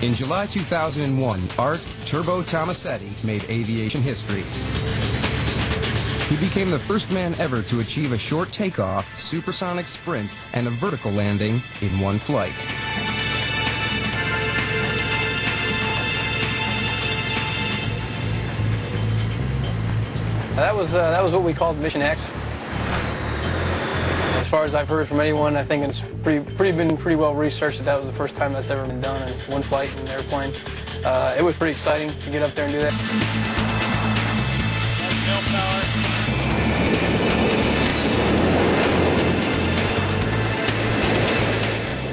In July 2001, Art Turbo Tomasetti made aviation history. He became the first man ever to achieve a short takeoff, supersonic sprint, and a vertical landing in one flight. That was what we called Mission X. As far as I've heard from anyone, I think it's been pretty well researched that was the first time that's ever been done in one flight in an airplane. It was pretty exciting to get up there and do that.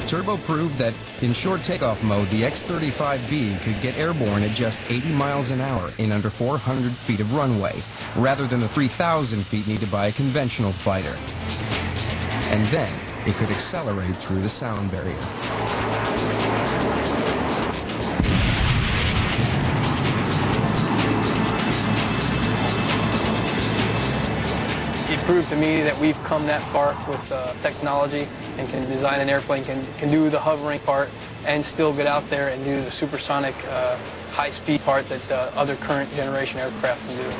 Turbo proved that in short takeoff mode, the X-35B could get airborne at just 80 miles an hour in under 400 feet of runway, rather than the 3,000 feet needed by a conventional fighter. And then it could accelerate through the sound barrier. It proved to me that we've come that far with technology and can design an airplane, can do the hovering part and still get out there and do the supersonic high-speed part that other current generation aircraft can do.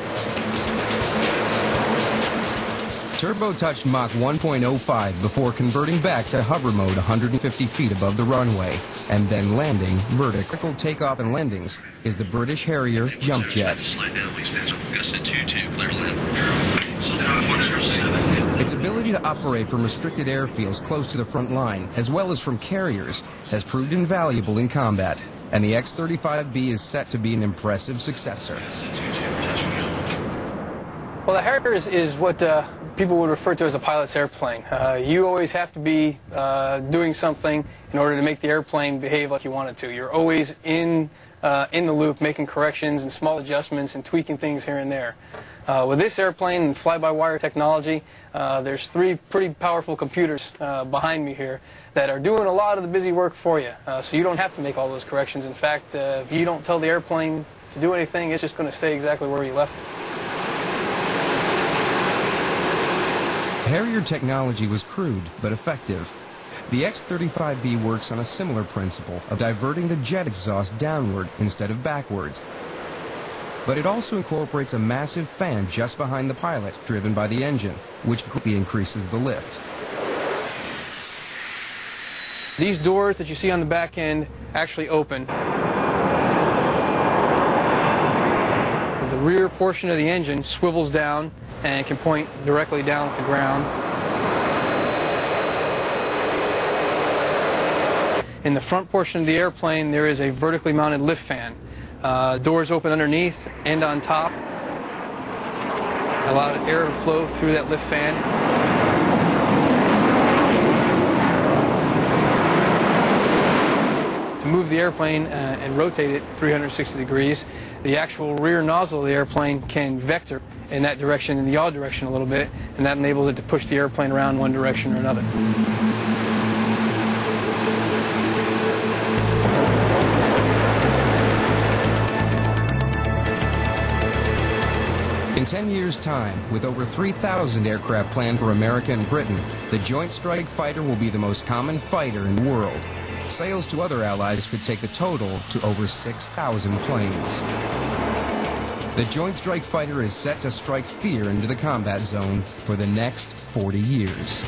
Turbo touched Mach 1.05 before converting back to hover mode 150 feet above the runway, and then landing vertical. Takeoff and landings is the British Harrier jump jet. Its ability to operate from restricted airfields close to the front line, as well as from carriers, has proved invaluable in combat, and the X-35B is set to be an impressive successor. Well, the Harrier is what people would refer to as a pilot's airplane. You always have to be doing something in order to make the airplane behave like you want it to. You're always in the loop, making corrections and small adjustments and tweaking things here and there. With this airplane and fly-by-wire technology, there's three pretty powerful computers behind me here that are doing a lot of the busy work for you. So you don't have to make all those corrections. In fact, if you don't tell the airplane to do anything, it's just going to stay exactly where you left it. Harrier technology was crude but effective. The X-35B works on a similar principle of diverting the jet exhaust downward instead of backwards. But it also incorporates a massive fan just behind the pilot, driven by the engine, which greatly increases the lift. These doors that you see on the back end actually open. The rear portion of the engine swivels down and can point directly down at the ground. In the front portion of the airplane, there is a vertically mounted lift fan. Doors open underneath and on top. Allow air to flow through that lift fan. To move the airplane and rotate it 360 degrees, the actual rear nozzle of the airplane can vector in that direction, in the yaw direction a little bit, and that enables it to push the airplane around one direction or another. In 10 years' time, with over 3,000 aircraft planned for America and Britain, the Joint Strike Fighter will be the most common fighter in the world. Sales to other allies could take the total to over 6,000 planes. The Joint Strike Fighter is set to strike fear into the combat zone for the next 40 years.